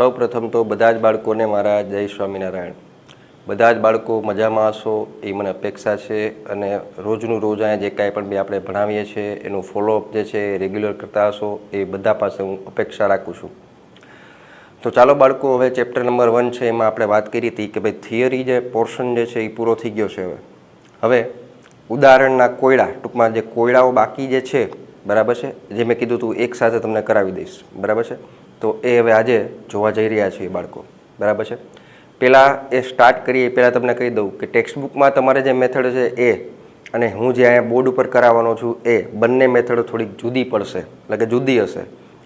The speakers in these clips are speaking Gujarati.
સૌ પ્રથમ તો બધા જ બાળકોને મારા જય સ્વામિનારાયણ. બધા જ બાળકો મજામાં હશો એ મને અપેક્ષા છે અને રોજનું રોજ અહીંયા જે કાંઈ પણ આપણે ભણાવીએ છીએ એનું ફોલોઅપ જે છે એ રેગ્યુલર કરતા હશો એ બધા પાસે હું અપેક્ષા રાખું છું. તો ચાલો બાળકો, હવે ચેપ્ટર નંબર 1 છે એમાં આપણે વાત કરી હતી કે ભાઈ થિયરી જે પોર્શન જે છે એ પૂરો થઈ ગયો છે. હવે ઉદાહરણના કોયડા, ટૂંકમાં જે કોયડાઓ બાકી જે છે, બરાબર છે, જે મેં કીધું હતું એક સાથે તમને કરાવી દઈશ, બરાબર છે. તો એ હવે આજે જોવા જઈ રહ્યા છીએ બાળકો, બરાબર છે. પહેલાં એ સ્ટાર્ટ કરીએ પહેલાં તમને કહી દઉં કે ટેક્સ્ટ બુકમાં તમારે જે મેથડ છે એ અને હું જે અહીંયા બોર્ડ ઉપર કરાવવાનો છું એ બંને મેથડ થોડીક જુદી પડશે, એટલે કે જુદી હશે.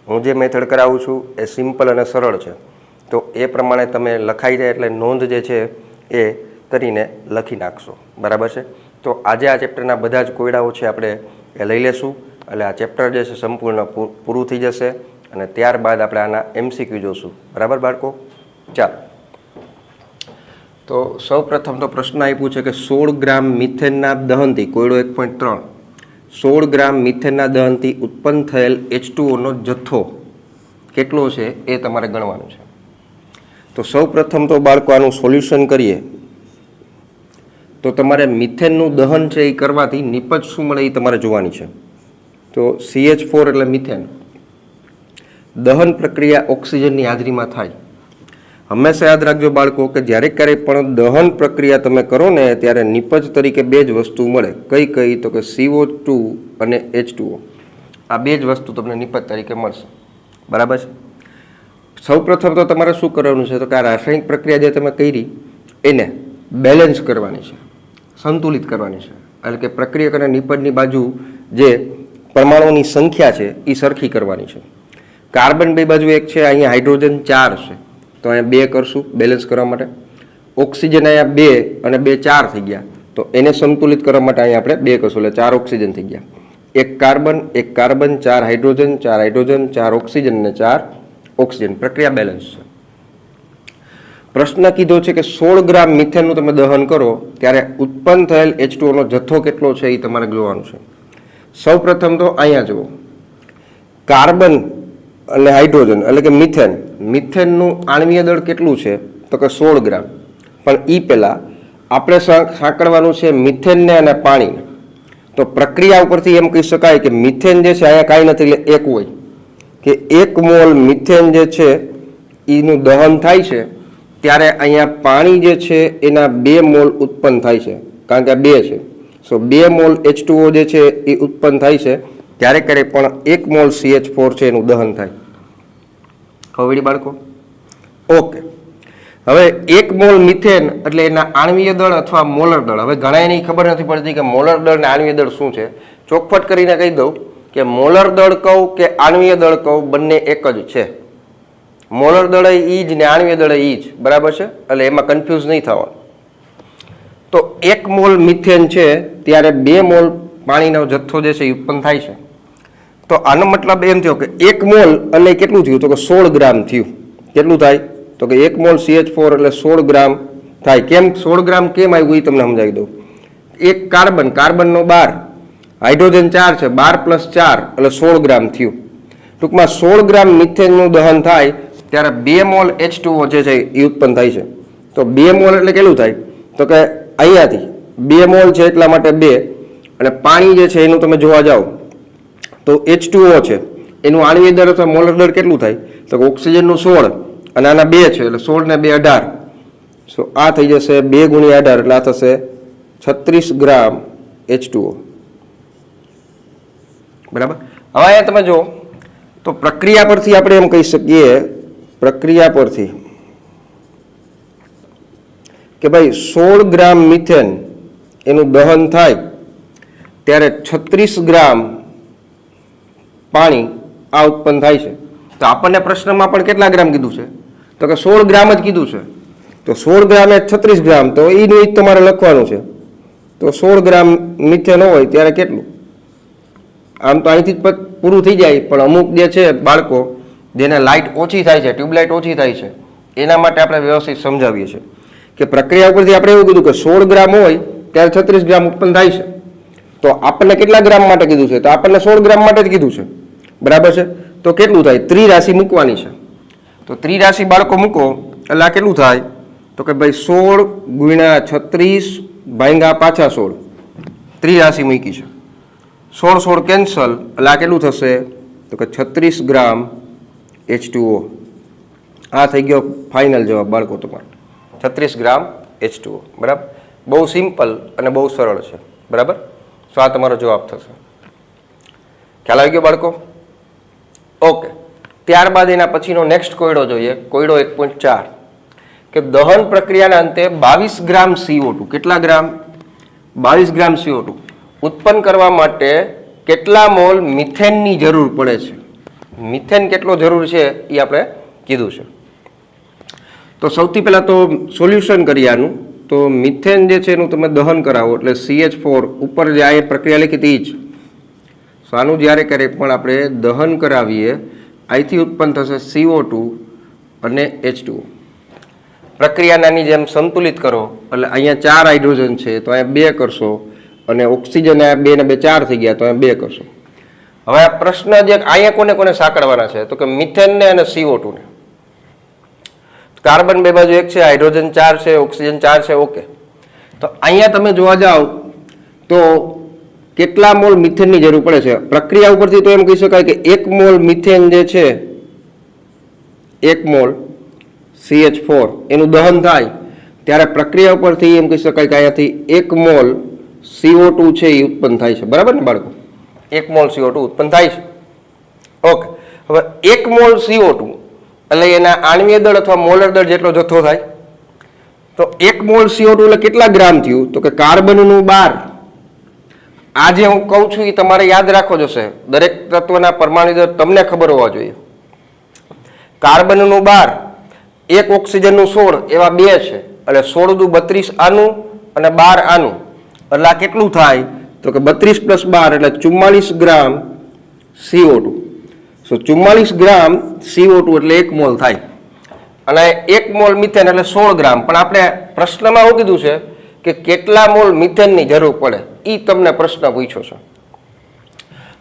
હું જે મેથડ કરાવું છું એ સિમ્પલ અને સરળ છે, તો એ પ્રમાણે તમે લખાઈ જાય એટલે નોંધ જે છે એ કરીને લખી નાખશો, બરાબર છે. તો આજે આ ચેપ્ટરના બધા જ કોયડાઓ છે આપણે એ લઈ લેશું, એટલે આ ચેપ્ટર જે છે સંપૂર્ણ પૂરું થઈ જશે અને ત્યારબાદ આપણે આના MCQ જોશું, બરાબર બાળકો. ચાલો, તો સૌ પ્રથમ તો પ્રશ્ન આપ્યું છે કે 16 ગ્રામ મિથેનના દહનથી, કોયડો 1.3, 16 ગ્રામ મિથેનના દહનથી ઉત્પન્ન થયેલ H2O નો જથ્થો કેટલો છે એ તમારે ગણવાનું છે. તો સૌ પ્રથમ તો બાળકો આનું સોલ્યુશન કરીએ તો તમારે મિથેનનું દહન છે એ કરવાથી નિપજ શું મળે એ તમારે જોવાની છે. તો CH4 એટલે મિથેન, દહન પ્રક્રિયા ઓક્સિજનની હાજરીમાં થાય. હંમેશા યાદ રાખજો બાળકો કે જ્યારે ક્યારેય પણ દહન પ્રક્રિયા તમે કરો ને ત્યારે નિપજ તરીકે બે જ વસ્તુ મળે. કઈ કઈ? તો કે CO2 અને H2O. આ બે જ વસ્તુ તમને નિપજ તરીકે મળશે, બરાબર છે. સૌ પ્રથમ તો તમારે શું કરવાનું છે? તો કે આ રાસાયણિક પ્રક્રિયા જે તમે કરી એને બેલેન્સ કરવાની છે, સંતુલિત કરવાની છે. એટલે કે પ્રક્રિયક અને નિપજની બાજુ જે પરમાણુઓની સંખ્યા છે એ સરખી કરવાની છે. કાર્બન બે બાજુ એક છે, અહીંયા હાઇડ્રોજન 4 છે, તો અહીંયા 2 કરશું બેલેન્સ કરવા માટે. ઓક્સિજન અહીંયા 2 અને 2 4 થઈ ગયા, તો એને સંતુલિત કરવા માટે અહીંયા આપણે 2 કરશું એટલે 4 ઓક્સિજન થઈ ગયા. એક કાર્બન 4 હાઇડ્રોજન 4 હાઇડ્રોજન 4 ઓક્સિજન અને 4 ઓક્સિજન, પ્રક્રિયા બેલેન્સ છે. પ્રશ્ન કીધો છે કે 16 ગ્રામ મિથેનનું તમે દહન કરો ત્યારે ઉત્પન્ન થયેલ H2O નો જથ્થો કેટલો છે એ તમારે જોવાનું છે. સૌ પ્રથમ તો અહીંયા જુઓ, કાર્બન અને હાઇડ્રોજન એટલે કે મિથેનનું આણ્વીય દળ કેટલું છે? તો કે 16 ગ્રામ. પણ એ પહેલાં આપણે સાંકળવાનું છે મિથેનને અને પાણીને. તો પ્રક્રિયા ઉપરથી એમ કહી શકાય કે મિથેન જે છે અહીંયા કાંઈ નથી એટલે 1 હોય, કે 1 મોલ મિથેન જે છે એનું દહન થાય છે ત્યારે અહીંયા પાણી જે છે એના 2 મોલ ઉત્પન્ન થાય છે, કારણ કે આ 2 છે. સો 2 મોલ H2O જે છે એ ઉત્પન્ન થાય છે ત્યારે ક્યારેક પણ 1 મોલ CH4 છે એનું દહન થાય. ખબર બાળકો? ઓકે. હવે 1 મોલ મિથેન એટલે એના આણ્વીય દળ અથવા મોલર દળ. હવે ઘણા એની ખબર નથી પડતી કે મોલર દળ ને આણ્વીય દળ શું છે. ચોખવટ કરીને કહી દઉં કે મોલર દળ કહું કે આણ્વીય દળ કહું, બંને એક જ છે. મોલર દળ ઈ જ ને આણ્વીય દળ ઈ જ, બરાબર છે. એટલે એમાં કન્ફ્યુઝ નહીં થવાનું. તો 1 મોલ મિથેન છે ત્યારે 2 મોલ પાણીનો જથ્થો જે છે એ ઉત્પન્ન થાય છે. તો આનો મતલબ એમ થયો કે 1 મોલ એટલે કેટલું થયું? તો કે 16 ગ્રામ થયું. કેટલું થાય? તો કે 1 મોલ CH4 એટલે 16 ગ્રામ થાય. કેમ 16 ગ્રામ કેમ આવ્યું એ તમને સમજાવી દઉં. એક કાર્બનનો 12, હાઇડ્રોજન 4 છે, 12 + 4 એટલે 16 ગ્રામ થયું. ટૂંકમાં 16 ગ્રામ મિથેનનું દહન થાય ત્યારે 2 મોલ H2O જે છે એ ઉત્પન્ન થાય છે. તો 2 મોલ એટલે કેટલું થાય? તો કે અહીંયાથી 2 મોલ છે એટલા માટે 2, અને પાણી જે છે એનું તમે જોવા જાઓ તો H2O છે એનું આણ્વીય દળ અથવા મોલર દળ કેટલું થાય? તો ઓક્સિજનનું 16 અને આના 2 છે એટલે 16 ને 2 18. સો આ થઈ જશે 2 × 18 એટલે આ થશે 36 ગ્રામ H2O, બરાબર. હવે અહીંયા તમે જો તો પ્રક્રિયા પરથી આપણે એમ કહી શકીએ, પ્રક્રિયા પરથી કે ભાઈ 16 ગ્રામ મિથેન એનું દહન થાય ત્યારે 36 ગ્રામ પાણી આ ઉત્પન્ન થાય છે. તો આપણને પ્રશ્નમાં પણ કેટલા ગ્રામ કીધું છે? તો કે 16 ગ્રામ જ કીધું છે. તો 16 ગ્રામ એ 36 ગ્રામ, તો એનું જ તમારે લખવાનું છે. તો 16 ગ્રામ મિથેન હોય ત્યારે કેટલું? આમ તો અહીંથી જ પૂરું થઈ જાય, પણ અમુક જે છે બાળકો જેને લાઇટ ઓછી થાય છે, ટ્યુબલાઇટ ઓછી થાય છે, એના માટે આપણે વ્યવસ્થિત સમજાવીએ છીએ કે પ્રક્રિયા ઉપરથી આપણે એવું કીધું કે 16 ગ્રામ હોય ત્યારે 36 ગ્રામ ઉત્પન્ન થાય છે. તો આપણને કેટલા ગ્રામ માટે કીધું છે? તો આપણને 16 ગ્રામ માટે જ કીધું છે, બરાબર છે. તો કેટલું થાય? ત્રિરાશિ મૂકવાની છે. તો ત્રિરાશિ બાળકો મૂકો એટલે આ કેટલું થાય તો કે ભાઈ 16 ગુણ્યા 36 ભાંગ્યા પાછા 16 ત્રિરાશિ મૂકી છે 16 કેન્સલ એટલે આ કેટલું થશે તો કે 36 ગ્રામ H2O આ થઈ ગયો ફાઇનલ જવાબ બાળકો તમારો 36 ગ્રામ H2O બરાબર બહુ સિમ્પલ અને બહુ સરળ છે બરાબર સો આ તમારો જવાબ થશે ખ્યાલ આવી ગયો બાળકો ઓકે ત્યારબાદ એના પછીનો નેક્સ્ટ કોયડો જોઈએ કોયડો 1.4 કે દહન પ્રક્રિયાના અંતે 22 ગ્રામ CO2 કેટલા ગ્રામ 22 ગ્રામ CO2 ઉત્પન્ન કરવા માટે કેટલા મોલ મિથેનની જરૂર પડે છે મિથેન કેટલો જરૂર છે એ આપણે કીધું છે તો સૌથી પહેલાં તો સોલ્યુશન કરીએ આનું તો મિથેન જે છે એનું તમે દહન કરાવો એટલે CH4 ઉપર જે આ પ્રક્રિયા લખી હતી જ સો આનું જ્યારે ક્યારેક પણ આપણે દહન કરાવીએ અહીંથી ઉત્પન્ન થશે CO2 અને H2O પ્રક્રિયાની જેમ સંતુલિત કરો એટલે અહીંયા 4 હાઇડ્રોજન છે તો અહીંયા 2 કરશો અને ઓક્સિજન અહીંયા 2 ને 2 4 થઈ ગયા તો અહીંયા 2 કરશો હવે આ પ્રશ્ન જે અહીંયા કોને કોને સાંકળવાના છે તો કે મિથેનને અને CO2 ને કાર્બન બે બાજુ 1 છે હાઇડ્રોજન 4 છે ઓક્સિજન 4 છે ઓકે તો અહીંયા તમે જોવા જાઓ તો કેટલા મોલ મિથેનની જરૂર પડે છે પ્રક્રિયા ઉપરથી તો એમ કહી શકાય કે 1 મોલ મિથેન જે છે 1 મોલ CH4 એનું દહન થાય ત્યારે પ્રક્રિયા ઉપરથી એમ કહી શકાય કે અહીંયાથી 1 મોલ CO2 છે એ ઉત્પન્ન થાય છે બરાબર ને બાળકો 1 મોલ CO2 ઉત્પન્ન થાય છે ઓકે હવે 1 મોલ CO2 એટલે એના આણ્વીય દળ અથવા મોલર દળ જેટલો જથ્થો થાય તો 1 મોલ CO2 એટલે કેટલા ગ્રામ થયું તો કે કાર્બનનું 12 આ જે હું કહું છું એ તમારે યાદ રાખવો જોશે દરેક તત્વના પરમાણુ દળ તમને ખબર હોવા જોઈએ કાર્બનનું 12 1 ઓક્સિજનનું 16 એવા 2 છે એટલે 16 દુ 32 આનું અને 12 આનું એટલે આ કેટલું થાય તો કે 32 + 12 એટલે 44 ગ્રામ CO2 સો 44 ગ્રામ CO2 એટલે 1 મોલ થાય અને 1 મોલ મિથેન એટલે 16 ગ્રામ પણ આપણે પ્રશ્નમાં શું કીધું છે કે કેટલા મોલ મિથેનની જરૂર પડે એ તમને પ્રશ્ન પૂછ્યો છે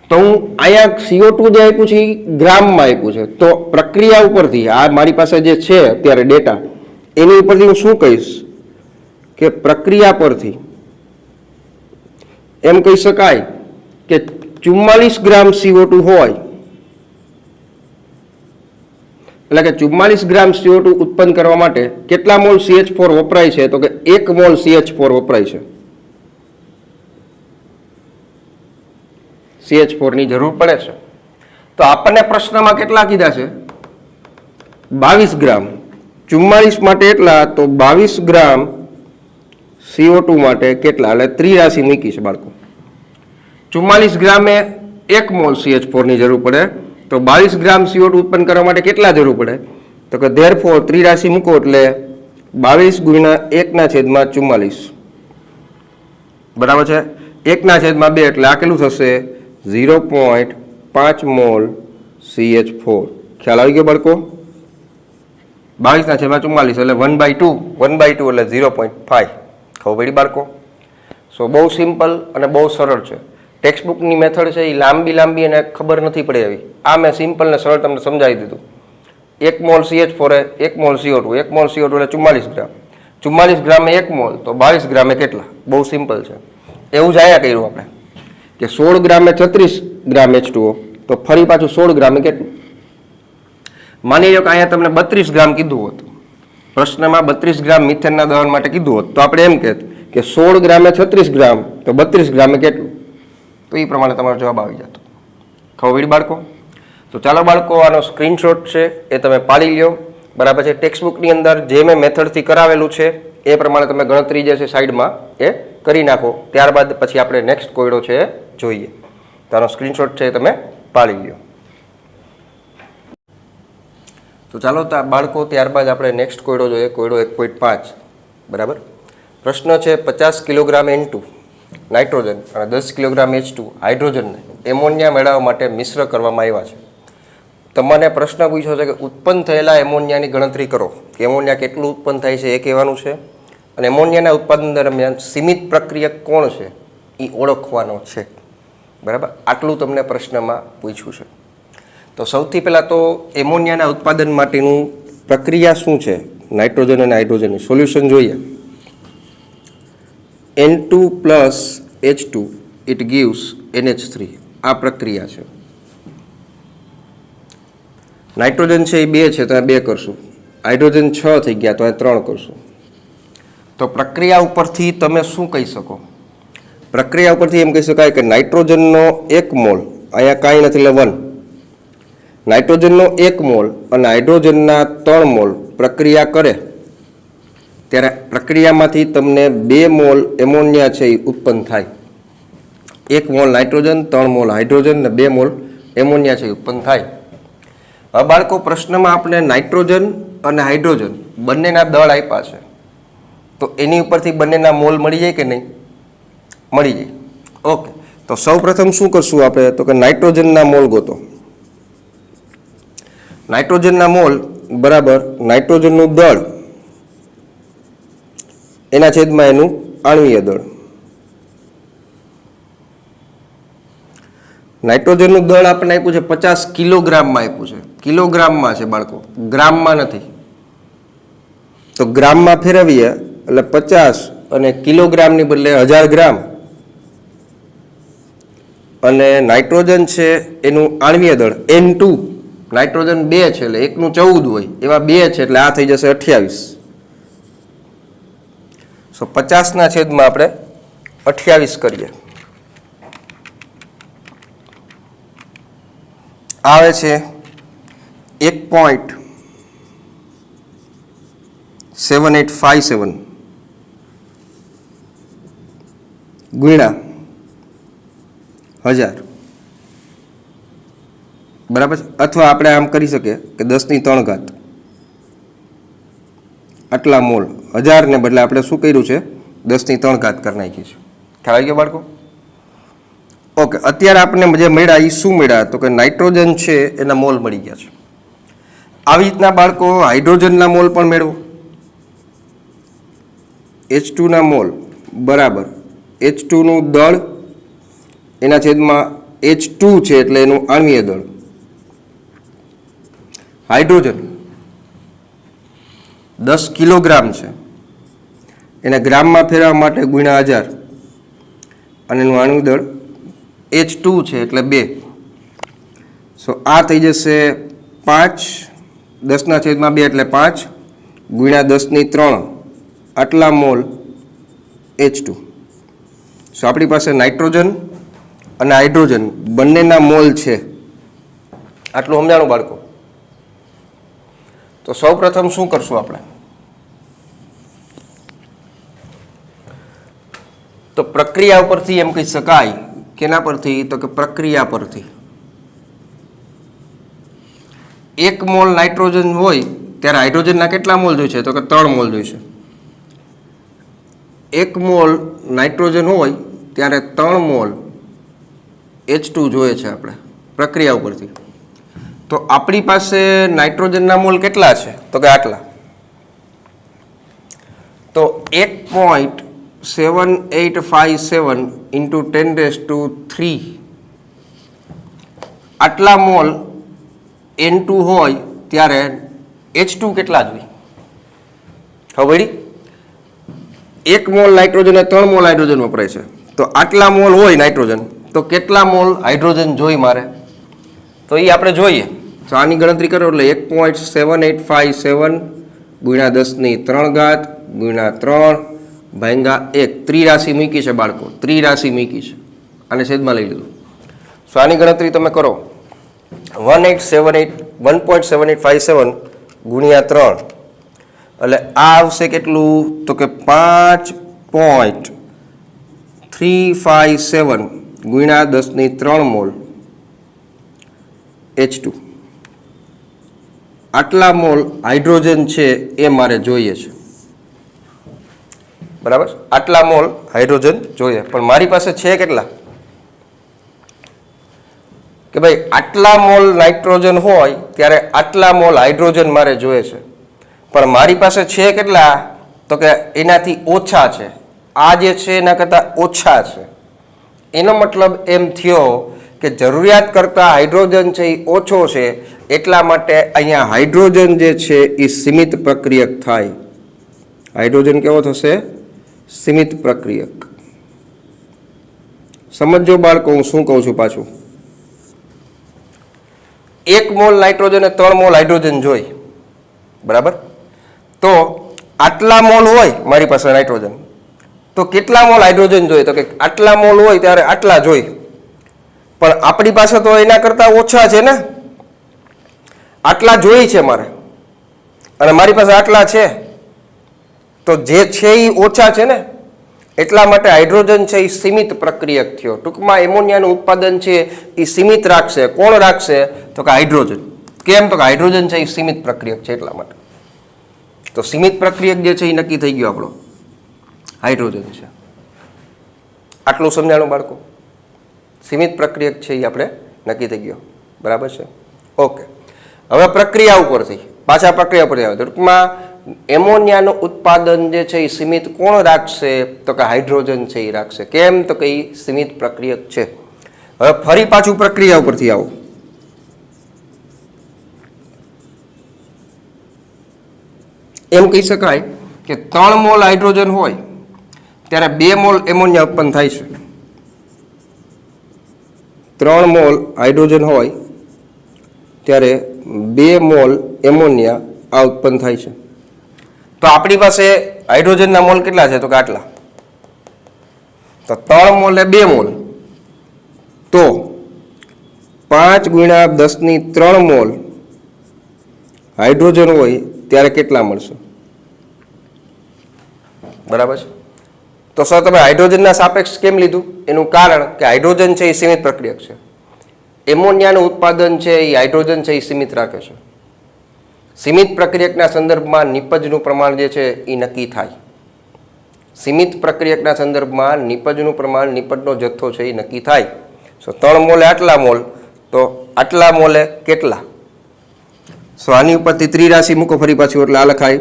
તો હું અહીંયા CO2 જે આપ્યું છે એ ગ્રામમાં આપ્યું છે તો પ્રક્રિયા ઉપરથી આ મારી પાસે જે છે અત્યારે ડેટા એની ઉપરથી હું શું કહીશ કે પ્રક્રિયા પરથી એમ કહી શકાય કે 44 ગ્રામ CO2 હોય એટલે કે 44 ગ્રામ CO2 ઉત્પન્ન કરવા માટે કેટલા મોલ CH4 વપરાય છે તો કે 1 મોલ CH4 વપરાય છે CH4 ની જરૂર પડે છે તો આપણને પ્રશ્નમાં કેટલા કીધા છે 22 ગ્રામ 44 માટે એટલા તો 22 ગ્રામ CO2 માટે કેટલા એટલે ત્રિરાશિ મૂકી છે બાળકો 44 ગ્રામે 1 મોલ CH4 ની જરૂર પડે તો 22 ગ્રામ CO2 ઉત્પન્ન કરવા માટે કેટલા જરૂર પડે તો કે ધેરફોર ત્રિરાશિ મૂકો એટલે 22 ગુણ્યા 1/44 બરાબર છે 1/2 એટલે આ કેટલું થશે 0.5 મોલ CH4 ખ્યાલ આવી ગયો બાળકો 22/44 એટલે 1/2 એટલે 0.5 ખબર પડી બાળકો સો બહુ સિમ્પલ અને બહુ સરળ છે ટેક્સ્ટબુકની મેથડ છે એ લાંબી અને ખબર નથી પડે એવી આ મેં સિમ્પલ ને સરળ તમને સમજાવી દીધું 1 મોલ CH4 એ 1 મોલ CO2 1 મોલ CO2 એટલે 44 ગ્રામ 44 ગ્રામે 1 મોલ તો 22 ગ્રામે કેટલા બહુ સિમ્પલ છે એવું જ આયા કર્યું આપણે કે 16 ગ્રામે 36 ગ્રામ H2O તો ફરી પાછું 16 ગ્રામે કેટલું માની લો કે અહીંયા તમને 32 ગ્રામ કીધું હોત પ્રશ્નમાં 32 ગ્રામ મિથેનના દહન માટે કીધું હોત તો આપણે એમ કહેત કે 16 ગ્રામે 36 ગ્રામ તો 32 ગ્રામે કેટલું તો એ પ્રમાણે તમારો જવાબ આવી જતો ખબર પડી બાળકો તો ચાલો બાળકો આનો સ્ક્રીનશોટ છે એ તમે પાડી લ્યો બરાબર છે ટેક્સ્ટબુકની અંદર જે મેં મેથડથી કરાવેલું છે એ પ્રમાણે તમે ગણતરી જે છે સાઈડમાં એ કરી નાખો ત્યારબાદ પછી આપણે નેક્સ્ટ કોયડો છે એ જોઈએ તો આનો સ્ક્રીનશોટ છે એ તમે પાડી લ્યો તો ચાલો બાળકો ત્યારબાદ આપણે નેક્સ્ટ કોયડો જોઈએ કોયડો 1.5 બરાબર પ્રશ્ન છે 50 કિલોગ્રામ N2 નાઇટ્રોજન અને 10 કિલોગ્રામ H2 હાઇડ્રોજનને એમોનિયા મેળવવા માટે મિશ્ર કરવામાં આવ્યા છે તમને પ્રશ્ન પૂછ્યો છે કે ઉત્પન્ન થયેલા એમોનિયાની ગણતરી કરો કે એમોનિયા કેટલું ઉત્પન્ન થાય છે એ કહેવાનું છે અને એમોનિયાના ઉત્પાદન દરમિયાન સીમિત પ્રક્રિયક કોણ છે એ ઓળખવાનો છે બરાબર આટલું તમને પ્રશ્નમાં પૂછ્યું છે તો સૌથી પહેલાં તો એમોનિયાના ઉત્પાદન માટેનું પ્રક્રિયા શું છે, નાઇટ્રોજન અને હાઇડ્રોજનની સોલ્યુશન જોઈએ. N2 plus H2 it gives NH3. આ પ્રક્રિયા છે. નાઇટ્રોજન છે એ 2 છે તો આ 2 કરશું, હાઇડ્રોજન 6 થઈ ગયા તો આ 3 કરશું. તો પ્રક્રિયા ઉપરથી તમે શું કહી શકો? પ્રક્રિયા ઉપરથી એમ કહી શકાય કે નાઇટ્રોજનનો 1 મોલ, અહીંયા કાંઈ નથી એટલે 1, નાઇટ્રોજનનો 1 મોલ અને હાઇડ્રોજનના 3 મોલ પ્રક્રિયા કરે ત્યારે પ્રક્રિયામાંથી તમને 2 મોલ એમોનિયા છે એ ઉત્પન્ન થાય. 1 મોલ નાઇટ્રોજન, 3 મોલ હાઇડ્રોજન ને 2 મોલ એમોનિયા છે એ ઉત્પન્ન થાય. હવે બાળકો પ્રશ્નમાં આપણે નાઇટ્રોજન અને હાઇડ્રોજન બંનેના દળ આપ્યા છે, તો એની ઉપરથી બંનેના મોલ મળી જાય કે નહીં? મળી જાય. ઓકે, તો સૌ પ્રથમ શું કરશું આપણે? તો કે નાઇટ્રોજનના મોલ ગોતો. નાઇટ્રોજનના મોલ બરાબર નાઇટ્રોજનનું દળ એના છેદમાં એનું આણ્વીય દળ. નાઇટ્રોજનનું દળ આપણને આપ્યું છે 50 કિલોગ્રામમાં આપ્યું છે. કિલોગ્રામમાં છે બાળકો, ગ્રામમાં નથી. તો ગ્રામમાં ફેરવીએ એટલે 50 અને કિલોગ્રામની બદલે 1000 ગ્રામ. અને નાઇટ્રોજન છે એનું આણ્વીય દળ N2, નાઇટ્રોજન 2 છે એટલે 1 નું 14 હોય, એવા 2 છે એટલે આ થઈ જશે 28. સો 50 છેદમાં આપણે 28 કરીએ, આવે છે 1.7857 ગુણ્યા 1000 બરાબર છે. અથવા આપણે આમ કરી શકીએ કે 10⁻³ આટલા મોલ, 1000 ને બદલે આપણે શું કર્યું છે? 10⁻³ કરી નાખી છે. ખ્યાલ આવી ગયો બાળકો? ઓકે, અત્યારે આપણે જે મળ્યા એ શું મળ્યા? તો કે નાઇટ્રોજન છે એના મોલ મળી ગયા છે. આવી રીતના બાળકો હાઇડ્રોજનના મોલ પણ મેળવો. H2 ના મોલ બરાબર H2 નું દળ એના છેદમાં H2 છે એટલે એનું આણ્વીય દળ. હાઇડ્રોજન 10 કિલોગ્રામ છે, એને ગ્રામમાં ફેરવવા માટે ગુણ્યા 1000 અને એનું આણ્વીય દળ H2 છે એટલે 2. સો આ થઈ જશે 5, 10⁻² એટલે 5 ગુણ્યા 10⁻³ આટલા મોલ H2. સો આપણી પાસે નાઇટ્રોજન અને હાઇડ્રોજન બંનેના મોલ છે. આટલું સમજાણું બાળકો? તો સૌ પ્રથમ શું કરશું આપણે? તો પ્રક્રિયા ઉપરથી એમ કહી શકાય. કેના પરથી? તો કે પ્રક્રિયા પરથી. 1 મોલ નાઇટ્રોજન હોય ત્યારે હાઇડ્રોજનના કેટલા મોલ જોઈશે? તો કે 3 મોલ જોઈશે. 1 મોલ નાઇટ્રોજન હોય ત્યારે 3 મોલ H2 જોઈએ છે આપણે પ્રક્રિયા ઉપરથી. તો આપણી પાસે નાઇટ્રોજનના મોલ કેટલા છે? તો કે આટલા. તો 1.7857 into 10⁻³ આટલા મોલ N2 હોય ત્યારે H2 કેટલા જોઈએ? હવે 1 મોલ નાઇટ્રોજન અને 3 મોલ હાઇડ્રોજન વપરાય છે. તો આટલા મોલ હોય નાઇટ્રોજન, તો કેટલા મોલ હાઇડ્રોજન જોઈ મારે? તો એ આપણે જોઈએ. તો આની ગણતરી કરો એટલે 1.7857 ગુણ્યા 10⁻³ ગુણ્યા 3 ભાંગા 1. ત્રિરાશિ મૂકી છે બાળકો, ત્રિરાશિ મૂકી છે, આને છેદમાં લઈ લીધું. સો આની ગણતરી તમે કરો. 1.7857 ગુણ્યા 3 એટલે આ આવશે કેટલું? તો કે 5.357 ગુણ્યા 10⁻³ મોલ H2. આટલા મોલ હાઇડ્રોજન છે એ મારે જોઈએ છે. બરાબર, આટલા મોલ હાઇડ્રોજન જોઈએ, પણ મારી પાસે છે કેટલા? કે ભાઈ આટલા મોલ નાઇટ્રોજન હોય ત્યારે આટલા મોલ હાઇડ્રોજન મારે જોઈએ છે, પણ મારી પાસે છે કેટલા? તો કે એનાથી ઓછા છે. આ જે છે એના કરતાં ઓછા છે. એનો મતલબ એમ થયો કે જરૂરિયાત કરતાં હાઇડ્રોજન છે એ ઓછો છે, એટલા માટે અહીંયા હાઇડ્રોજન જે છે એ સીમિત પ્રક્રિયક થાય. હાઇડ્રોજન કેવો થશે? સીમિત પ્રક્રિયક. સમજો બાળકો હું શું કહું છું પાછું. 1 મોલ નાઇટ્રોજન અને 3 મોલ હાઇડ્રોજન જોઈ, બરાબર? તો આટલા મોલ હોય મારી પાસે નાઇટ્રોજન, તો કેટલા મોલ હાઇડ્રોજન જોઈએ? તો કે આટલા મોલ હોય ત્યારે આટલા જોઈ, પણ આપણી પાસે તો એના કરતાં ઓછા છે ને, આટલા જોઈ છે મારે અને મારી પાસે આટલા છે, તો જે છે એ ઓછા છે ને, એટલા માટે હાઇડ્રોજન છે એ સીમિત પ્રક્રિયક થયો. ટૂંકમાં એમોનિયાનું ઉત્પાદન છે એ સીમિત રાખશે. કોણ રાખશે? તો કે હાઇડ્રોજન. કેમ? તો કે હાઇડ્રોજન છે એ સીમિત પ્રક્રિયક છે એટલા માટે. તો સીમિત પ્રક્રિયક જે છે એ નક્કી થઈ ગયો આપણો હાઇડ્રોજન છે. આટલું સમજાણું બાળકો? સીમિત પ્રક્રિયક છે એ આપણે નક્કી થઈ ગયો, બરાબર છે? ઓકે, હવે પ્રક્રિયા ઉપરથી પાછા પ્રક્રિયા ઉપર આવે. ટૂંકમાં એમોનિયાનું ઉત્પાદન જે છે એ સીમિત કોણ રાખશે? તો કે હાઇડ્રોજન છે એ રાખશે. કેમ? તો કે એ સીમિત પ્રક્રિયક છે. હવે ફરી પાછું પ્રક્રિયા ઉપરથી આવો. એમ કહી શકાય કે 3 મોલ હાઇડ્રોજન હોય ત્યારે 2 મોલ એમોનિયા ઉત્પન્ન થાય છે. 3 મોલ હાઇડ્રોજન હોય ત્યારે 2 મોલ એમોનિયા આ ઉત્પન્ન થાય છે. તો આપણી પાસે હાઇડ્રોજનના મોલ કેટલા છે? તો કે આટલા. તો 3 મોલ એ 2 મોલ, તો 5 ગુણ્યા 10⁻³ મોલ હાઇડ્રોજન હોય ત્યારે કેટલા મળશે? બરાબર છે? તો સર તમે હાઇડ્રોજનના સાપેક્ષ કેમ લીધું? એનું કારણ કે હાઇડ્રોજન છે એ સીમિત પ્રક્રિયક છે. એમોનિયાનું ઉત્પાદન છે એ હાઇડ્રોજન છે એ સીમિત રાખે છે. સીમિત પ્રક્રિયકના સંદર્ભમાં નિપજનું પ્રમાણ જે છે એ નક્કી થાય. સીમિત પ્રક્રિયકના સંદર્ભમાં નિપજનું પ્રમાણ, નિપજનો જથ્થો છે એ નક્કી થાય. સો 3 મોલે આટલા મોલ, તો આટલા મોલે કેટલા? સો આની ઉપરથી ત્રિરાશિ મૂકો ફરી પાછું, એટલે આ લખાય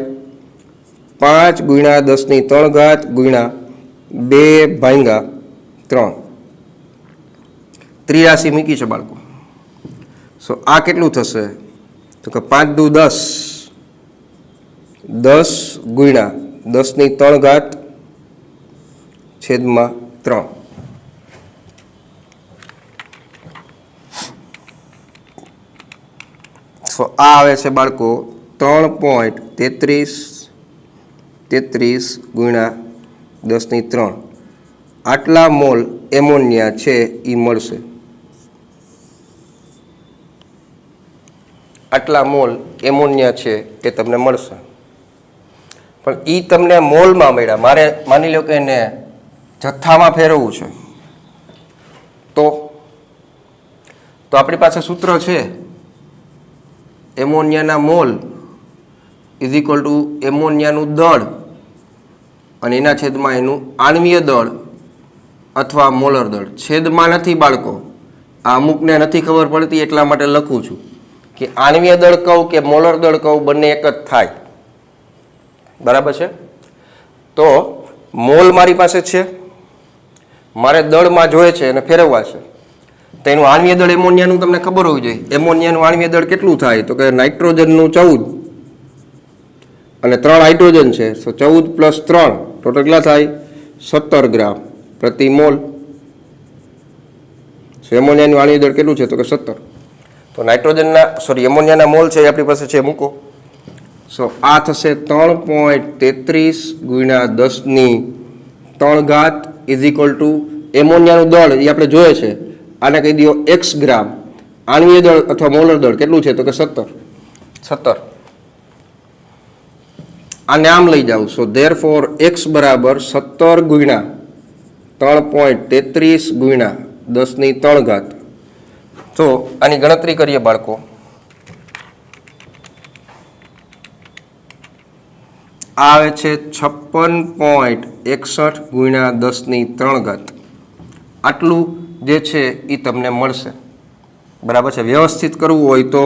5 ગુણ્યા 10⁻³ ગુણ્યા 2/3. ત્રિરાશિ મૂકી છે બાળકો. સો આ કેટલું થશે? તો કે 5 દુ 10, 10 ગુણ્યા 10⁻³ સો આ આવે છે બાળકો 3.33 ગુણ્યા 10⁻³. આટલા મોલ એમોનિયા છે એ મળશે. આટલા મોલ એમોનિયા છે એ તમને મળશે. પણ એ તમને મોલમાં મળ્યા. મારે માની લો કે એને જથ્થામાં ફેરવવું છે, તો આપણી પાસે સૂત્ર છે એમોનિયાના મોલ ઇઝ ઇક્વલ ટુ એમોનિયાનું દળ અને એના છેદમાં એનું આણ્વીય દળ અથવા મોલર દળ. છેદમાં નથી બાળકો, આ અમુકને નથી ખબર પડતી એટલા માટે લખું છું કે આણ્વીય દળ કહું કે મોલર દળ કહું, બંને એક જ થાય. બરાબર છે? તો મોલ મારી પાસે છે, મારે દળમાં જોઈએ છે અને ફેરવવા છે, તો એનું આણ્વીય દળ એમોનિયાનું તમને ખબર હોવી જોઈએ. એમોનિયાનું આણ્વીય દળ કેટલું થાય? તો કે નાઇટ્રોજનનું 14 અને 3 હાઇડ્રોજન છે, તો 14 + 3 ટોટલ કેટલા થાય? 17 ગ્રામ પ્રતિ મોલ. એમોનિયાનું આણ્વીય દળ કેટલું છે? તો કે 17. તો એમોનિયાના મોલ છે એ આપણી પાસે છે, મૂકો. સો આ થશે 3.33 ગુણ્યા 10⁻³ ઇઝ ઇક્વલ ટુ એમોનિયાનું દળ એ આપણે જોઈએ છે, આને કહી દો x ગ્રામ. આણ્વીય દળ અથવા મોલર દળ કેટલું છે? તો કે 17. આને આમ લઈ જાઉં. સો ધેરફોર x બરાબર 17 ગુણ્યા 3.33 ગુણ્યા 10⁻³. તો આની ગણતરી કરીએ બાળકો. આવે છે 56.61 ગુણ્યા 10⁻³. આટલું જે છે એ તમને મળશે. બરાબર છે? વ્યવસ્થિત કરવું હોય તો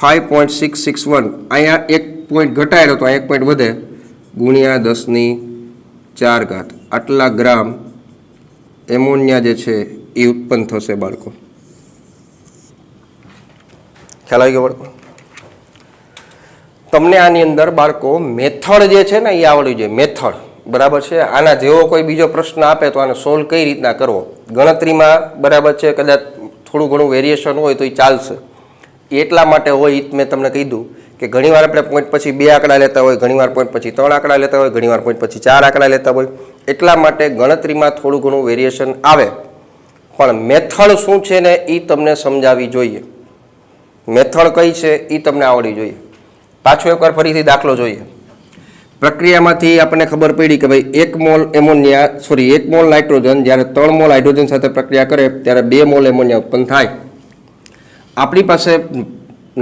5.661, અહીંયા 1 પોઈન્ટ ઘટાડ્યો તો અહીંયા 1 પોઈન્ટ વધે, ગુણ્યા 10⁻⁴. આટલા ગ્રામ એમોનિયા જે છે એ ઉત્પન્ન થશે બાળકો. ખ્યાલ આવી ગયો બાળકો? તમને આની અંદર બાળકો મેથડ જે છે ને એ આવડવી જોઈએ, મેથડ, બરાબર છે. આના જેવો કોઈ બીજો પ્રશ્ન આપે તો આને સોલ્વ કઈ રીતના કરવો. ગણતરીમાં બરાબર છે કદાચ થોડું ઘણું વેરિએશન હોય તો એ ચાલશે. એટલા માટે હોય મેં તમને કીધું કે ઘણીવાર આપણે પોઈન્ટ પછી 2 આંકડા લેતા હોય, ઘણીવાર પોઈન્ટ પછી 3 આંકડા લેતા હોય, ઘણીવાર પોઈન્ટ પછી 4 આંકડા લેતા હોય. એટલા માટે ગણતરીમાં થોડું ઘણું વેરિએશન આવે, પણ મેથડ શું છે ને એ તમને સમજાવવી જોઈએ. મેથડ કઈ છે એ તમને આવડવી જોઈએ. પાછો એકવાર ફરીથી દાખલો જોઈએ. પ્રક્રિયામાંથી આપણને ખબર પડી કે ભાઈ 1 મોલ એમોનિયા 1 મોલ નાઇટ્રોજન જ્યારે 3 મોલ હાઇડ્રોજન સાથે પ્રક્રિયા કરે ત્યારે 2 મોલ એમોનિયા ઉત્પન્ન થાય. આપણી પાસે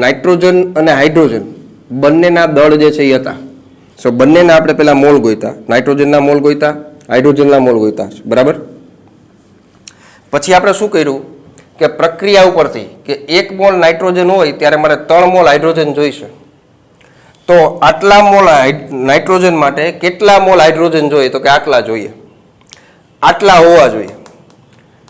નાઇટ્રોજન અને હાઇડ્રોજન બંનેના દળ જે છે એ હતા. સો બંનેના આપણે પહેલા મોલ ગોઈતા, નાઇટ્રોજનના મોલ ગોઈતા, હાઇડ્રોજનના મોલ ગોઈતા, બરાબર. પછી આપણે શું કર્યું કે પ્રક્રિયા ઉપરથી કે 1 મોલ નાઇટ્રોજન હોય ત્યારે મારે 3 મોલ હાઇડ્રોજન જોઈશે, તો આટલા મોલ નાઇટ્રોજન માટે કેટલા મોલ હાઇડ્રોજન જોઈએ? તો કે આટલા જોઈએ, આટલા હોવા જોઈએ.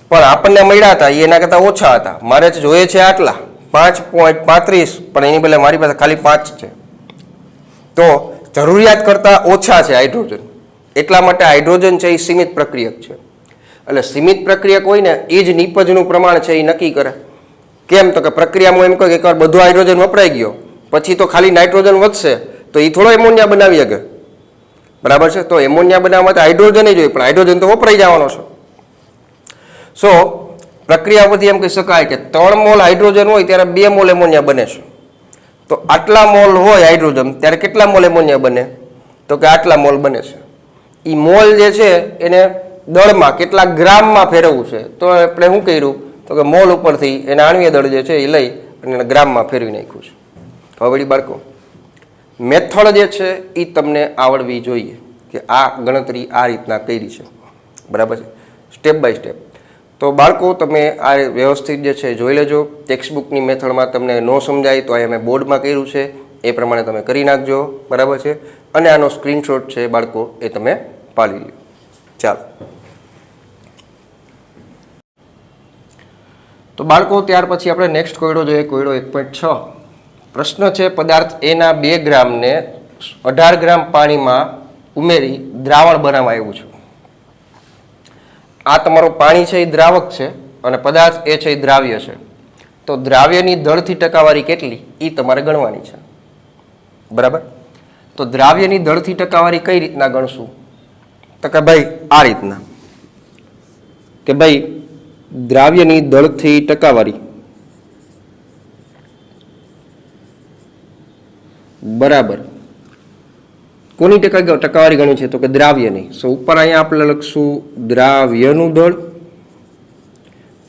પણ આપણને મળ્યા હતા એના કરતાં ઓછા હતા. મારે જોઈએ છે આટલા 5.35, પણ એની બદલે મારી પાસે ખાલી 5 છે. તો જરૂરિયાત કરતાં ઓછા છે હાઇડ્રોજન, એટલા માટે હાઇડ્રોજન છે એ સીમિત પ્રક્રિયક છે. એટલે સીમિત પ્રક્રિયક હોય ને એ જ નિપજનું પ્રમાણ છે એ નક્કી કરે. કેમ? તો કે પ્રક્રિયામાં એમ કહે કે એકવાર બધો હાઇડ્રોજન વપરાઈ ગયો પછી તો ખાલી નાઇટ્રોજન વધશે તો એ થોડો એમોનિયા બનાવી શકે, બરાબર છે. તો એમોનિયા બનાવવા માટે હાઇડ્રોજન જ હોય, પણ હાઇડ્રોજન તો વપરાઈ જવાનો છે. સો પ્રક્રિયા પરથી એમ કહી શકાય કે 3 મોલ હાઇડ્રોજન હોય ત્યારે 2 મોલ એમોનિયા બને છે. તો આટલા મોલ હોય હાઇડ્રોજન ત્યારે કેટલા મોલ એમોનિયા બને? તો કે આટલા મોલ બને છે. એ મોલ જે છે એને દળમાં કેટલા ગ્રામમાં ફેરવવું છે. તો આપણે શું કર્યું તો કે મોલ ઉપરથી એના આણ્વીય દળ જે છે એ લઈ અને ગ્રામમાં ફેરવી નાખ્યું છે. હવે વળી બાળકો મેથડ જે છે એ તમને આવડવી જોઈએ કે આ ગણતરી આ રીતના કરી છે, બરાબર છે, સ્ટેપ બાય સ્ટેપ. તો બાળકો તમે આ વ્યવસ્થિત જે છે જોઈ લેજો. ટેક્સ્ટબુકની મેથડમાં તમને ન સમજાય તો અહીંયા મેં બોર્ડમાં કર્યું છે એ પ્રમાણે તમે કરી નાખજો, બરાબર છે. અને આનો સ્ક્રીનશોટ છે બાળકો એ તમે પાડી લો. ચાલો તો બાળકો ત્યાર પછી આપણે નેક્સ્ટ કોયડો જોઈએ, કોયડો 1.6. પ્રશ્ન છે પદાર્થ એના 2 ગ્રામને 18 ગ્રામ પાણીમાં ઉમેરી દ્રાવણ બનાવવા આવ્યું છે. આ તમારું પાણી છે એ દ્રાવક છે અને પદાર્થ એ છે એ દ્રાવ્ય છે. તો દ્રાવ્યની દળથી ટકાવારી કેટલી એ તમારે ગણવાની છે, બરાબર. તો દ્રાવ્યની દળથી ટકાવારી કઈ રીતના ગણશું? તો કે ભાઈ આ રીતના કે ભાઈ દ્રાવ્યની દળથી ટકાવારી બરાબર કોની ટકાવારી ગણી છે? તો કે દ્રાવ્યની. સો ઉપર અહીંયા આપણે લખશું દ્રાવ્યનું દળ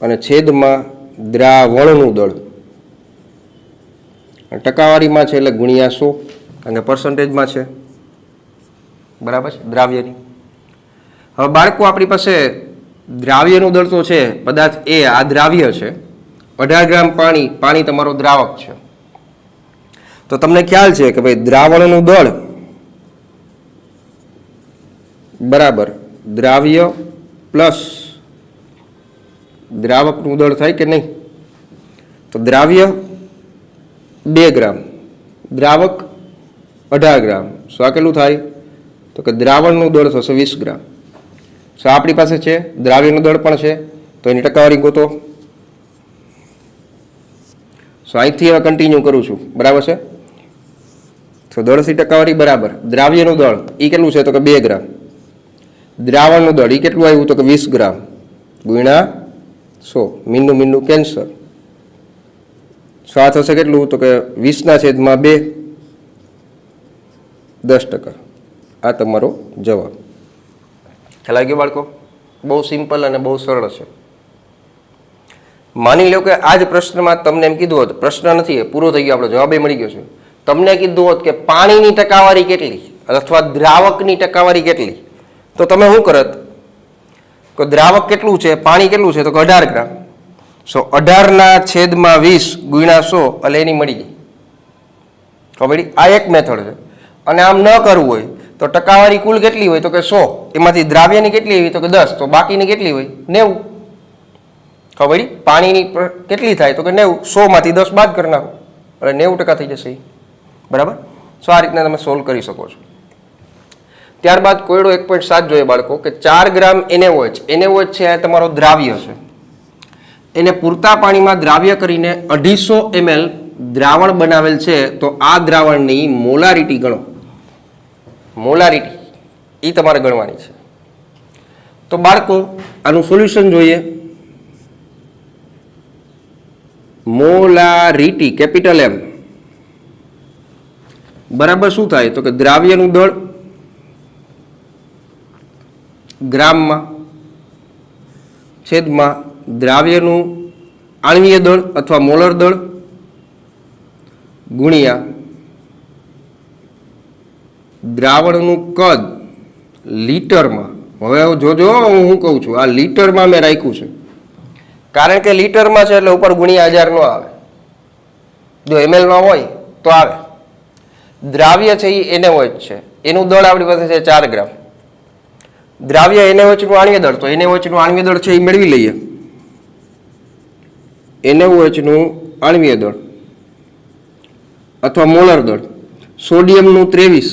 અને છેદમાં દ્રાવણનું દળ. ટકાવારીમાં છે એટલે ગુણ્યા 100, કારણ કે પર્સન્ટેજમાં છે, બરાબર છે, દ્રાવ્યની. હવે બાળકો આપણી પાસે દ્રાવ્યનું દળ તો છે, પદાર્થ એ આ દ્રાવ્ય છે, 18 ગ્રામ પાણી તમારો દ્રાવક છે. તો તમને ખ્યાલ છે કે ભાઈ દ્રાવણનું દળ બરાબર દ્રાવ્ય પ્લસ દ્રાવકનું દળ થાય કે નહીં? તો દ્રાવ્ય 2 ગ્રામ, દ્રાવક 18 ગ્રામ. સો આ કેટલું થાય? તો કે દ્રાવણનું દળ થશે 20 ગ્રામ. સો આપણી પાસે છે દ્રાવ્યનું દળ પણ છે, તો એની ટકાવારી ગોતો. સો અહીંથી હવે કન્ટિન્યુ કરું છું, બરાબર છે. તો દળથી ટકાવારી બરાબર દ્રાવ્યનું દળ એ કેટલું છે? તો કે 2 ગ્રામ. દ્રાવણનું દળ એ કેટલું આવ્યું? તો કે 20 ગ્રામ ગુણ્યા 100. મીંડું કેન્સર. સો આ થશે કેટલું? તો કે 20/2 10%. આ તમારો જવાબ. ખ્યાલ આવી ગયો બાળકો? બહુ સિમ્પલ અને બહુ સરળ છે. માની લો કે આ જ પ્રશ્નમાં તમને એમ કીધું હોત, પ્રશ્ન નથી પૂરો થઈ ગયો, આપણો જવાબ મળી ગયો છે. તમને કીધું હોત કે પાણીની ટકાવારી કેટલી અથવા દ્રાવકની ટકાવારી કેટલી, તો તમે શું કરત? તો દ્રાવક કેટલું છે, પાણી કેટલું છે? તો 18 ગ્રામ. સો 18/20 ગુણ્યા 100 એટલે એની મળી ગઈ. ખબર? આ એક મેથડ છે. અને આમ ન કરવું હોય તો ટકાવારી કુલ કેટલી હોય? તો કે 100. એમાંથી દ્રાવ્યની કેટલી હોય? તો કે 10. તો બાકીની કેટલી હોય? 90. ખબર? પાણીની કેટલી થાય? તો કે 90. 100માંથી 10 બાદ કરી નાખો. એટલે 90% થઈ જશે. બરાબર. સો આ રીતના તમે સોલ્વ કરી શકો છો. ત્યારબાદ કોયડો 1.7 જોઈએ બાળકો કે 4 ગ્રામ NaOH. NaOH છે આ તમારો દ્રાવ્ય છે. એને પૂરતા પાણીમાં દ્રાવ્ય કરીને 250 ml દ્રાવણ બનાવેલ છે. તો આ દ્રાવણની મોલારિટી ગણો. મોલારિટી એ તમારે ગણવાની છે. તો બાળકો આનું સોલ્યુશન જોઈએ. મોલારિટી કેપિટલ M બરાબર શું થાય તો કે દ્રાવ્યનું દળ ગ્રામમાં છેદમાં દ્રાવ્યનું આણ્વીય દળ અથવા મોલર દળ ગુણ્યા દ્રાવણનું કદ લીટરમાં. હવે જોજો હું શું કહું છું, આ લીટરમાં મેં રાખ્યું છે કારણ કે લીટરમાં છે એટલે ઉપર ગુણ્યા 1000 નો આવે. જો mlમાં હોય તો આવે. દ્રાવ્ય છે એ NaOH છે, એનું દળ આપણી પાસે છે 4 ગ્રામ. દ્રાવ્ય NaOH નું આણ્વીય દળ, તો NaOH નું આણ્વીય દળ છે એ મેળવી લઈએ. NaOH નું આણ્વીય દળ અથવા મોલર દળ. સોડિયમનું 23,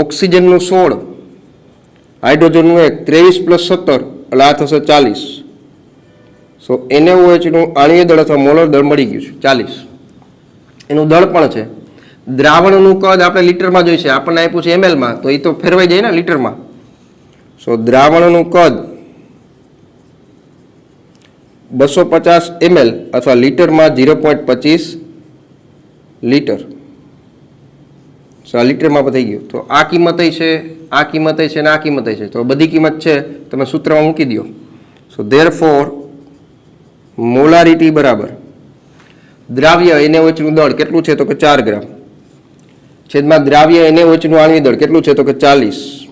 ઓક્સિજનનું 16, હાઇડ્રોજનનું 1, 23 + 17 એટલે આ થશે 40. સો NaOH નું આણ્વીય દળ અથવા મોલર દળ મળી ગયું છે 40. એનું દળ પણ છે. દ્રાવણનું કદ આપણે લીટરમાં જોઈશે, આપણને આપ્યું છે mlમાં, તો એ તો ફેરવાઈ જાય ને લીટરમાં. સો દ્રાવણનું કદ 250 ml અથવા લીટરમાં 0.25 લીટર. સો આ લીટરમાં થઈ ગયું. તો આ કિંમત છે, આ કિંમત છે અને આ કિંમત છે. તો બધી કિંમત છે તમે સૂત્રમાં મૂકી દો. સો ધેરફોર મોલારિટી બરાબર દ્રાવ્ય NaOH નું દળ કેટલું છે તો કે 4 ગ્રામ છેદમાં દ્રાવ્ય NaOH નું આણ્વીય દળ કેટલું છે તો કે 40,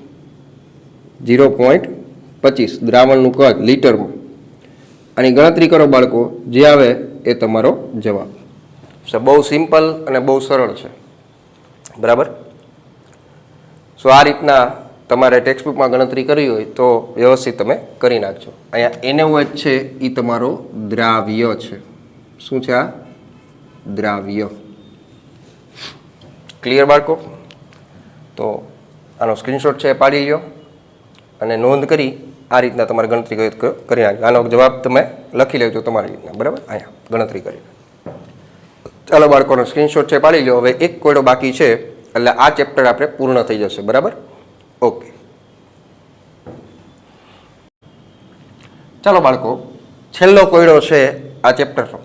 0.25 દ્રાવણનું કદ લીટરમાં. આની ગણતરી કરો બાળકો, જે આવે એ તમારો જવાબ. બહુ સિમ્પલ અને બહુ સરળ છે. બરાબર. સો આ રીતના તમારે ટેક્સ્ટબુકમાં ગણતરી કરવી હોય તો વ્યવસ્થિત તમે કરી નાખજો. અહીંયા NaOH છે એ તમારો દ્રાવ્ય છે. શું છે આ? દ્રાવ્ય. ક્લિયર બાળકો? તો આનો સ્ક્રીનશોટ છે પાડી લો અને નોંધ કરી આ રીતના તમારે ગણતરી કરી નાખજો. આનો જવાબ તમે લખી લેજો તમારી રીતના. બરાબર. અહીંયા ગણતરી કરી. ચાલો બાળકોનો સ્ક્રીનશોટ છે પાડી લો. હવે એક કોયડો બાકી છે એટલે આ ચેપ્ટર આપણે પૂર્ણ થઈ જશે. બરાબર. ઓકે. ચાલો બાળકો, છેલ્લો કોયડો છે આ ચેપ્ટરનો.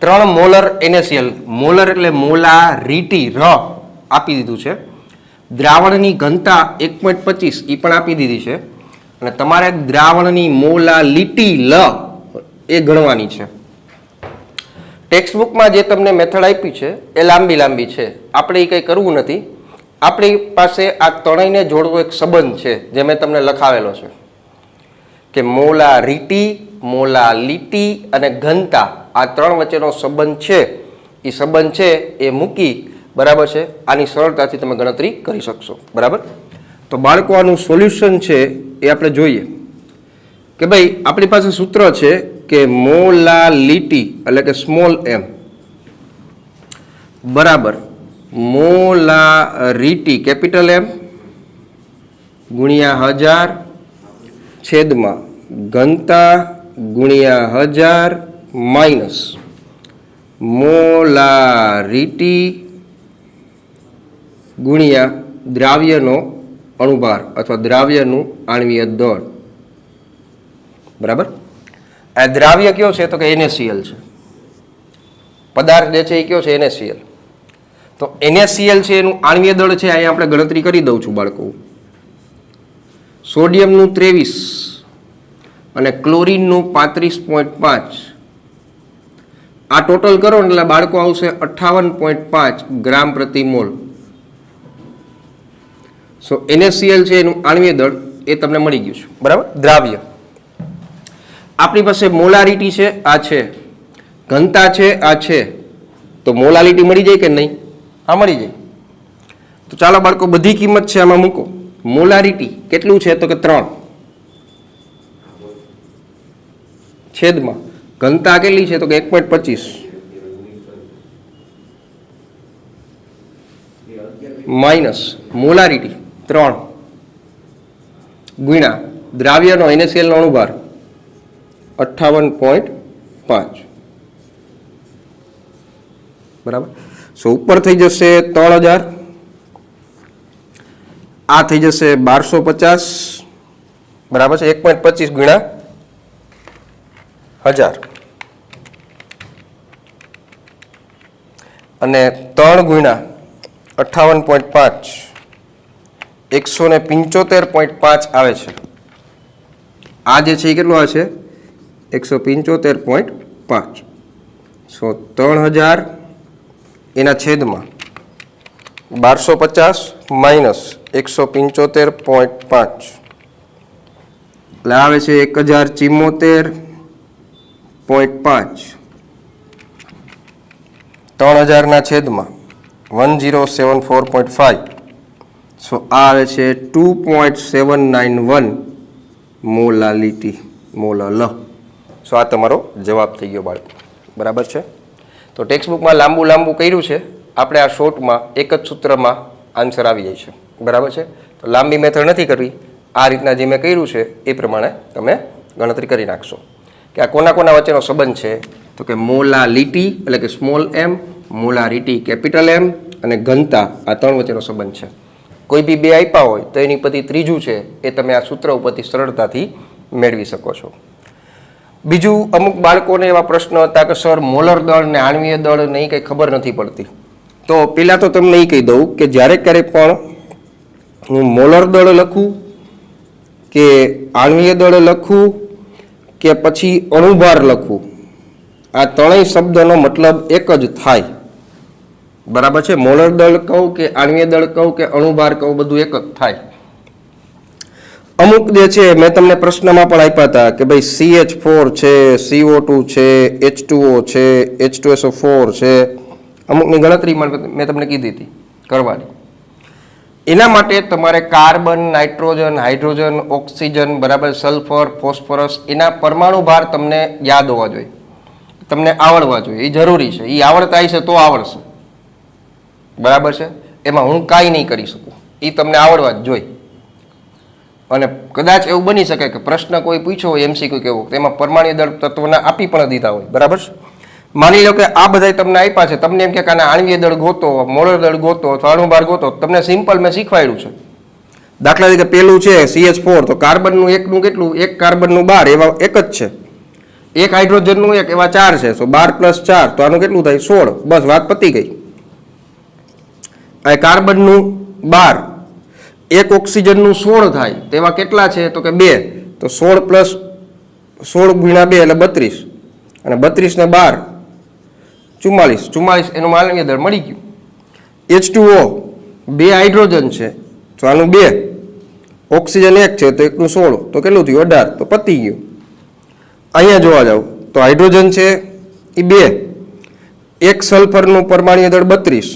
3 મોલર NaCl, મોલર એટલે મોલારિટી ર આપી દીધું છે. દ્રાવણની ઘનતા 1.25 એ પણ આપી દીધી છે. અને તમારે દ્રાવણની મોલાલિટી લ એ ગણવાની છે. ટેક્સ્ટબુકમાં જે તમને મેથડ આપી છે એ લાંબી છે. આપણે એ કંઈ કરવું નથી. આપણી પાસે આ ત્રણેયને જોડવો એક સંબંધ છે જે મેં તમને લખાવેલો છે કે મોલારિટી, મોલાલિટી અને ઘનતા, આ 3 વચ્ચેનો સંબંધ છે. એ સંબંધ છે એ મૂકી, બરાબર છે, આની સરળતાથી તમે ગણતરી કરી શકશો. બરાબર. તો બાળકો આનું સોલ્યુશન છે એ આપણે જોઈએ કે ભાઈ આપણી પાસે સૂત્ર છે કે મોલાલિટી એટલે કે સ્મોલ m બરાબર મોલારિટી કેપિટલ M ગુણ્યા 1000 છેદમાં ઘનતા ગુણ્યા 1000 માઇનસ મોલારિટી ગુણ્યા દ્રાવ્યનો અણુભાર અથવા દ્રાવ્યનું આણ્વીય દળ. બરાબર. આ દ્રાવ્ય કયો છે તો કે NaCl છે. પદાર્થ જે છે એ કયો છે NaCl. તો NaCl છે એનું આણ્વીય દળ છે અહીંયા આપણે ગણતરી કરી દઉં છું બાળકો. સોડિયમનું 23 અને ક્લોરીનનું 35.5. આ ટોટલ કરો એટલે બાળકો આવશે 58.5 ગ્રામ પ્રતિ મોલ. સો NaCl છે એનું આણ્વીય દળ એ તમને મળી ગયું છે. બરાબર. દ્રાવ્ય આપણી પાસે મોલારિટી છે આ છે, ઘનતા છે આ છે, તો મોલારિટી મળી જાય કે નહીં? હા, મળી જાય. તો ચાલો બાળકો બધી કિંમત છે આમાં મૂકો. મોલારિટી કેટલું છે તો કે 3 છેદમાં ઘનતા કેટલી છે તો કે 1.25 માઇનસ મોલારિટી 3 ગુણ્યા દ્રાવ્યનો NaCl નો અણુભાર 58.5 બરાબર. સો ઉપર થઈ જશે 3000, આ થઈ જશે 1250 બરાબર છે. 1.25 ગુણ્યા 1000 અને 3 ગુણ્યા 58.5 175.5 આવે છે. આ જે છે એ કેટલું આવે છે? 175.5. સો 3000 એના છેદમાં 1250 માઇનસ 175.5 એટલે આવે છે 1074.5. 3000 ના છેદમાં 1074.5. સો આ આવે છે 2.791 મોલાલિટી મોલલ. સો આ તમારો જવાબ થઈ ગયો બાળકો. બરાબર છે. તો ટેક્સ્ટબુકમાં લાંબુ કર્યું છે, આપણે આ શોર્ટમાં એક જ સૂત્રમાં આન્સર આવી જાય છે. બરાબર છે. તો લાંબી મેથડ નથી કરવી, આ રીતના જે મેં કર્યું છે એ પ્રમાણે તમે ગણતરી કરી નાખશો કે આ કોના વચ્ચેનો સંબંધ છે. તો કે મોલાલિટી એટલે કે સ્મોલ એમ, મોલારિટી કેપિટલ એમ અને ઘનતા આ 3 વચ્ચેનો સંબંધ છે. કોઈ બી 2 આપ્યા હોય તો એની પછી ત્રીજું છે એ તમે આ સૂત્ર ઉપરથી સરળતાથી મેળવી શકો છો. બીજું, અમુક બાળકોને એવા પ્રશ્ન હતા કે સર મોલર દળ ને આણ્વીય દળ નહીં કંઈ ખબર નથી પડતી. તો પહેલાં તો તમને એ કહી દઉં કે જ્યારે ક્યારેય પણ હું મોલર દળ લખું કે આણ્વીય દળ લખું કે પછી અણુભાર લખું, આ ત્રણેય શબ્દનો મતલબ એક જ થાય. બરાબર છે. મોલર દળ કહું કે આણ્વીય દળ કહું કે અણુભાર કહું, બધું એક જ થાય. અમુક જે છે મેં તમને પ્રશ્નમાં પણ આપ્યા હતા કે ભાઈ CH4 છે, CO2 છે, H2O છે, H2SO4 છે, અમુકની ગણતરી મેં તમને કીધી હતી કરવાની. એના માટે તમારે કાર્બન, નાઇટ્રોજન, હાઇડ્રોજન, ઓક્સિજન, બરાબર, સલ્ફર, ફોસ્ફરસ, એના પરમાણુ ભાર તમને યાદ હોવા જોઈએ, તમને આવડવા જોઈએ. એ જરૂરી છે. એ આવડતા હશે તો આવડશે. બરાબર છે. એમાં હું કાંઈ નહીં કરી શકું, એ તમને આવડવા જ જોઈએ. અને કદાચ એવું બની શકે કે પ્રશ્ન કોઈ પૂછ્યો હોય MCQ કેવો, તેમાં પરમાણ્વીય દળ તત્વના આપી પણ દીધા હોય. બરાબર છે. માની લો કે આ બધા તમને આપ્યા છે, તમને એમ કે આણ્વીય દળ ગોતો, મોલર દળ ગોતો અથવા અણુભાર ગોતો, તમને સિમ્પલ મેં શીખવાડ્યું છે. દાખલા તરીકે પેલું છે CH4, તો કાર્બનનું એકનું કેટલું? 1 કાર્બનનું 12, એવા એક જ છે. 1 હાઇડ્રોજનનું 1, એવા 4 છે. સો 12 + 4 તો આનું કેટલું થાય? 16. બસ વાત પતી ગઈ. આ કાર્બનનું 12, 1 ઓક્સિજનનું 16 થાય, તેવા કેટલા છે? તો કે 2. તો 16 + 16 ગુણ્યા 2 એટલે 32, અને 32 ને 12 44 એનું આણ્વીય દળ મળી ગયું. H2O 2 હાઇડ્રોજન છે તો આનું 2, ઓક્સિજન 1 છે તો 1 નું 16, તો કેટલું થયું? 18. તો પતી ગયું. અહીંયા જોવા જાવ તો હાઇડ્રોજન છે એ 2, 1 સલ્ફરનું પરમાણ્વીય દળ 32,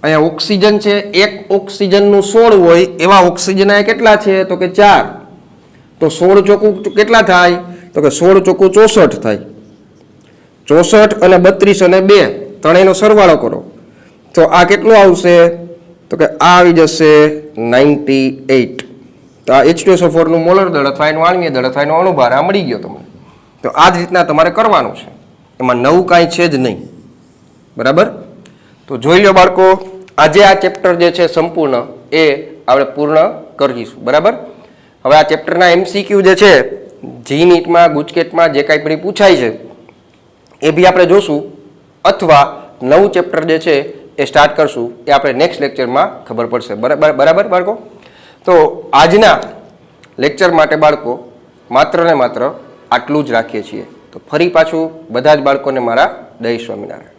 અહીંયા ઓક્સિજન છે 1 ઓક્સિજનનું 16 હોય એવા ઓક્સિજન અહીંયા કેટલા છે? તો કે 4. તો 16 ચોખ્ખું કેટલા થાય? તો કે 16 ચોખ્ખું 64 થાય. 64 અને 32 અને 2 ત્રણેયનો સરવાળો કરો તો આ કેટલું આવશે? તો કે આ આવી જશે 98. તો આ H2SO4 નું મોલર દળ અથવા એનું આણ્વીય દળ અથવા એનો અણુભાર આ મળી ગયો તમને. તો આ જ રીતના તમારે કરવાનું છે, એમાં નવું કાંઈ છે જ નહીં. બરાબર. તો જોઈ લો બાળકો, આજે આ ચેપ્ટર જે છે સંપૂર્ણ એ આપણે પૂર્ણ કરીશું. બરાબર. હવે આ ચેપ્ટરના MCQ જે છે જી નીટમાં, ગુજકેટમાં જે કાંઈ પણ પૂછાય છે એ બી આપણે જોશું, અથવા નવું ચેપ્ટર જે છે એ સ્ટાર્ટ કરશું, એ આપણે નેક્સ્ટ લેક્ચરમાં ખબર પડશે. બરાબર બાળકો. તો આજના લેક્ચર માટે બાળકો માત્ર ને માત્ર આટલું જ રાખીએ છીએ. તો ફરી પાછું બધા જ બાળકોને મારા જય સ્વામિનારાયણ.